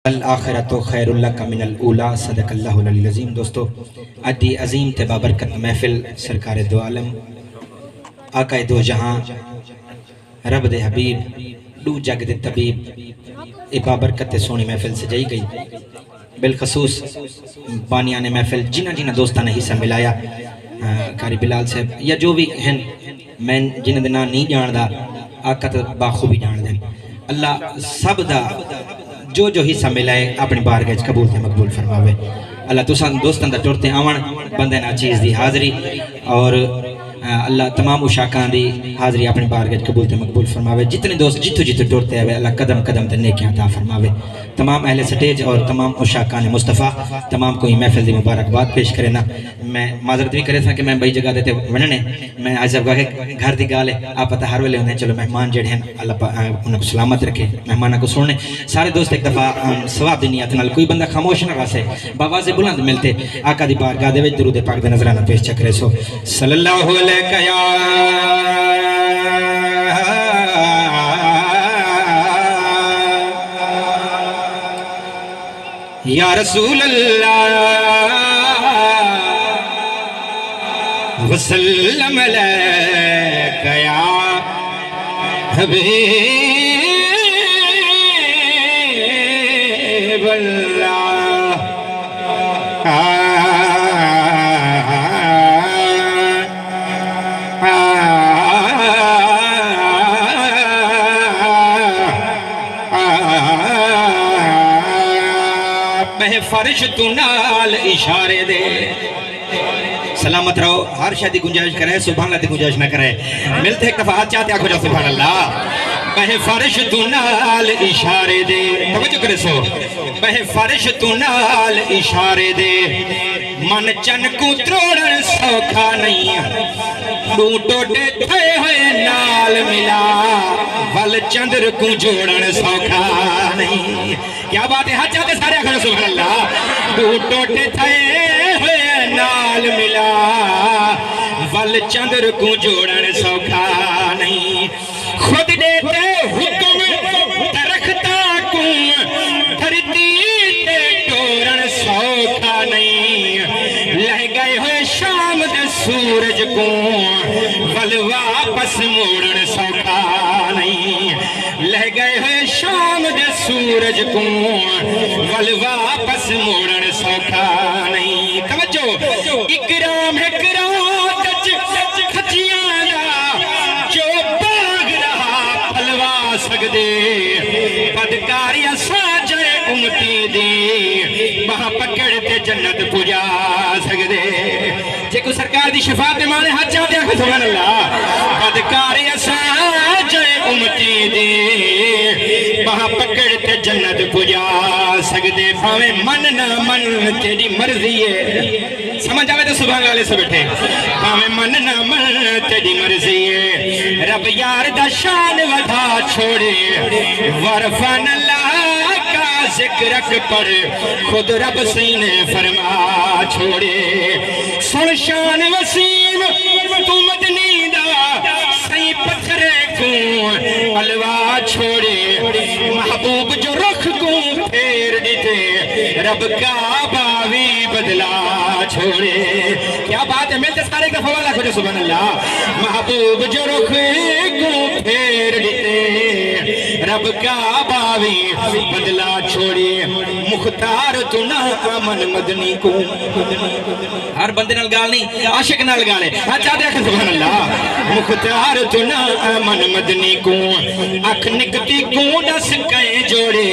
الآخرۃ خیر لک من الاولی صدق اللہ العلی العظیم۔ دوستو اج دی عظیم تے بابرکت محفل سرکار دو عالم آقا دو جہاں رب دے حبیب دو جگ دے طبیب اے بابرکت تے سونی محفل سجائی گئی۔ بالخصوص بانیان محفل جنہ دوستان نے حصہ ملایا، قاری بلال صاحب یا جو بھی ہیں، میں جنہ دے نام نہیں جاندا آقا تے باخوبی جان دیں۔ اللہ سب دا جو حصہ ملائے اپنی بارگاہ قبول تے مقبول فرماوے۔ اللہ تسان دوستان دا ٹرتے آون بندے نا چیز دی حاضری، اور اللہ تمام اشاکان دی حاضری اپنی بارگاہ قبول تے مقبول فرماوے۔ جتنے دوست جتو ٹرتے ہوئے اللہ قدم قدم تے نیکیاں عطا فرماوے۔ تمام اہل سٹیج اور تمام اشاکان مصطفیٰ تمام کوئی محفل دی مبارکباد پیش کرے نا۔ میں معذرت بھی کرے تھا کہ میں بھائی جگہ دیتے وننے میں آج اب گھر دی گالے آپ پتہ ہر ویلے ہونے، چلو مہمان جڑے ہیں اللہ انہوں کو سلامت رکھے، مہمانہ کو سننے۔ سارے دوست ایک دفعہ ثواب دی نیت نال کوئی بندہ خاموش نہ راسے باواز بلند ملتے آقا دی بارگاہ دے وچ درود پاک دے نظرانہ پیش چکرے سو صلی اللہ علیہ یا رسول اللہ وسلم علیک یا حبیب اللہ۔ فرش تو نال اشارے دے، سلامت رہو، ہر شاید گنجائش کرے، سبحان اللہ دی گنجائش نہ کرے، ملتے ایک دفعہ ہاتھ چاہتے آکھو جاؤ سبحان اللہ۔ بہ فرش تو نال اشارے دے، توجہ کرے سو، بہ فرش تو نال اشارے دے، من چن کو تروڑن سوکھا نہیں، دو ٹوٹے تھے ہوئے نال ملا، ول چندر کو جوڑن سوکھا نہیں۔ کیا بات ہے، ہاتھ چاہتے سارے آخر سبحان اللہ۔ دو ٹوٹے تھے ہوئے نال ملا، ول چندر کو جوڑن سوکھا نہیں۔ خود دیتے حکم درختہ کو دھرتی تے ٹورن سوکھا نہیں، لہ گئے ہوئے شام دے سورج کو ول واپس موڑن سوکھا نہیں، لہ گئے ہوئے شام دے سورج کو ول واپس موڑن سوکھا نہیں۔ توجہ، اکرام ہے کرات کھچیاں دا جو باغ رہا پھلوا سکدے، بدکاری ساجے امتی دی وہاں پکڑ تے جنت پجا سکدے۔ جے کو سرکار دی شفاعت دے مانے ہاتھ چاہتے ہیں سبحان اللہ۔ بدکاری ساجے امتی دی وہاں پکڑ تے جنت پجا سکدے، بھاویں من نہ من تیری مرضی ہے، سمجھ آوے تو سبحان اللہ سے بیٹھے، بھاویں من نہ من تیری مرضی ہے، رب یار دا شان ودھا چھوڑے، ورفان اللہ کا ذکرک پر خود رب سینے فرما چھوڑے۔ سن شان وسیم تو مدنی دا سی پتھرے کو الوا چھوڑے، محبوب جو رخ کو پھیر دیتے رب کا باوی بدلا چھوڑے۔ کیا بات ہے، ملتے سارے کا فوالہ کھوجو سبحان اللہ۔ محبوب جو رخ کو پھیر دیتے رب کا باوی بدلا چھوڑے، مختار تو نہ آمن مدنی کو۔ ہر بندے نال گال نہیں، عاشق نال گالے، ہاں چاہتے ہیں سبحان اللہ۔ مختار تو نہ آمن مدنی کو، اکھ نکتی کو دس کئے جوڑے،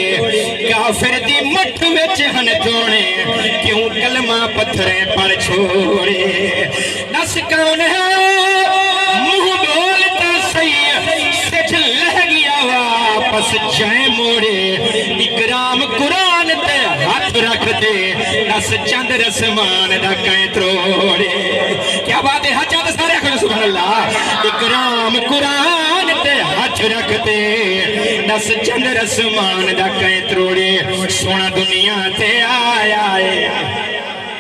کافر دی مٹھ وچ ہن توڑے، کیوں کلمہ پتھریں پڑ چھوڑے۔ دس کون ہے منہ بولتا سیح سچ لہ گیا واپس جائے موڑے، اکرام قرآن تے ہاتھ رکھ دے، دس چند رسمان دا کہیں تروڑے۔ کیا بات ہے، ہاتھ چاہتے سارے اکھر سبحان اللہ۔ اکرام قرآن تے ہاتھ رکھ دے، دس چند رسمان دا کہیں تروڑے، سونا دنیا تے آیا ہے،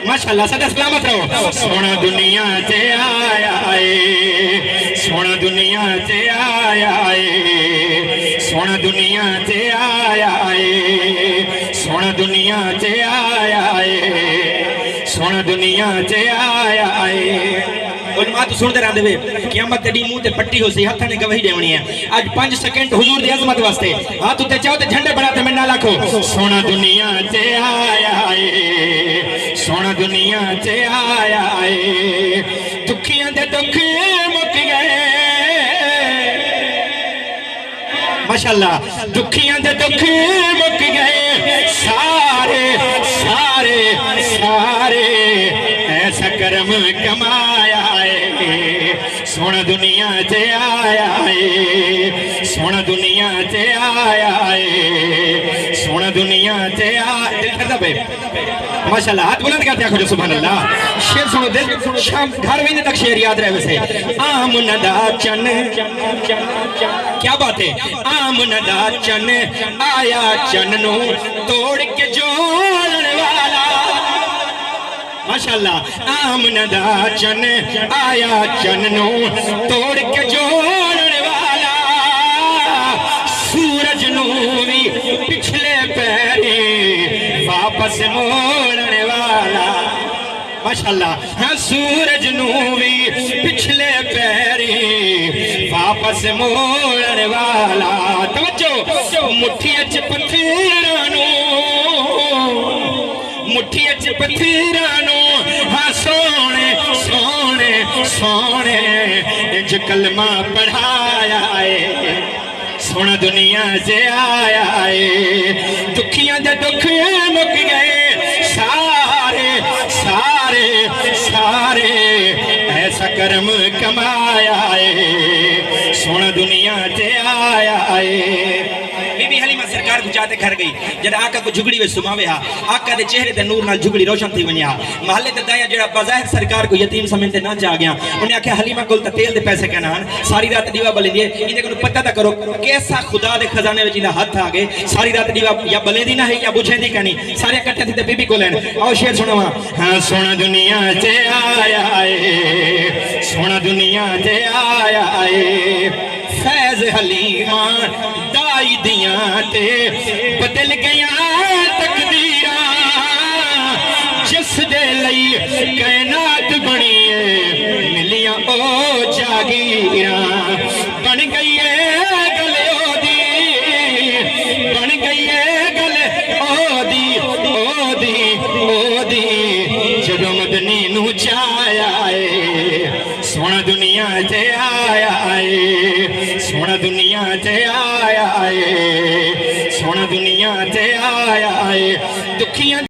ماشاءاللہ صدر سلامت رہو۔ سونا دنیا تے آیا ہے، سونا دنیا تے آیا ہے، سونا دنیا تے آیا ہے، سونا دنیا تے آیا ہے سونا دنیا تے آیا ہے علماء تو سن دے رہا دے قیامت تے منہ تے پٹی ہو سی ہاتھ نے گواہی دیونی ہے اج 5 سیکنڈ حضور دی عظمت واسطے ہاتھ تے چاہو تے جھنڈے بنا تے منہ لاکھو سونا دنیا تے آیا ہے سونا دنیا تے آیا ہے دکھیاں دے دکھ مک گئے ماشاءاللہ دکھیاں دے دکھ مک گئے سارے سارے سارے ایسا کرم کمایا ہے سونا دنیا تے آیا ہے سونا دنیا تے آیا ہے سونا دنیا تے آیا دل کرتا بے ماشاءاللہ ہاتھ بلند کرتے ہیں سبحان اللہ شیر سنو دل شام گھر وینے تک شیر یاد رہے ویسے آم ندا چن کیا بات ہے آم ندا چن آیا چن نو توڑ کے جوڑن والا ماشاءاللہ آم ندا چن آیا چن نو توڑ کے جوڑن والا سورج نو بھی پچھلے پیرے واپس موڑن والا ماشاءاللہ ہاں سورج نو بھی پچھلے پیرے واپس موڑن والا توجہ مٹھی اچ پتھرانو مٹھی اچ پتھرانو ہاں سونے سونے سونے انج کلمہ پڑھایا ہے سونا دنیا سے آیا ہے دکھیاں دے دکھ مک گئے سارے سارے سارے ایسا کرم کمایا ہے سونا دنیا سے آیا ہے بی بی حلیمہ سرکار کو چاہتے گھر گئی جب آقا کو جھگڑی وے سماوے ہا آقا دے چہرے دے نور نال جھگڑی روشن تھی ونیا محلے تے دایا جڑا بظاہر سرکار کو یتیم سمجھتے نہ جا گیا انہیں آکھیا حلیمہ کول تے تیل دے پیسے کہنا ساری رات دیوا بلے دیے انہیں کو پتہ تا کرو کیسا خدا دے خزانے وچ انہاں ہاتھ آ گئے ساری رات دیوا یا بلے دی نہ ہے یا بجھے دی کہنی سارے اکٹھے تھے تے بی بی کو لین آؤ شعر سنو ہاں سونا دنیا تے آیا ہے سونا دنیا تے آیا ہے فیض حلیمہ دائی دیاں تے بدل گیا تقدیراں جس دے لئی کائنات بنی ہے ملیاں او جاگیراں بن گئی ہے گلے او دی بن گئی ہے گلے او دی جدو مدنی نو چایا ہے سونا دنیا تے آیا ہے سونا دنیا تے آیا ہے سونا دنیا تے آیا ہے دکھیاں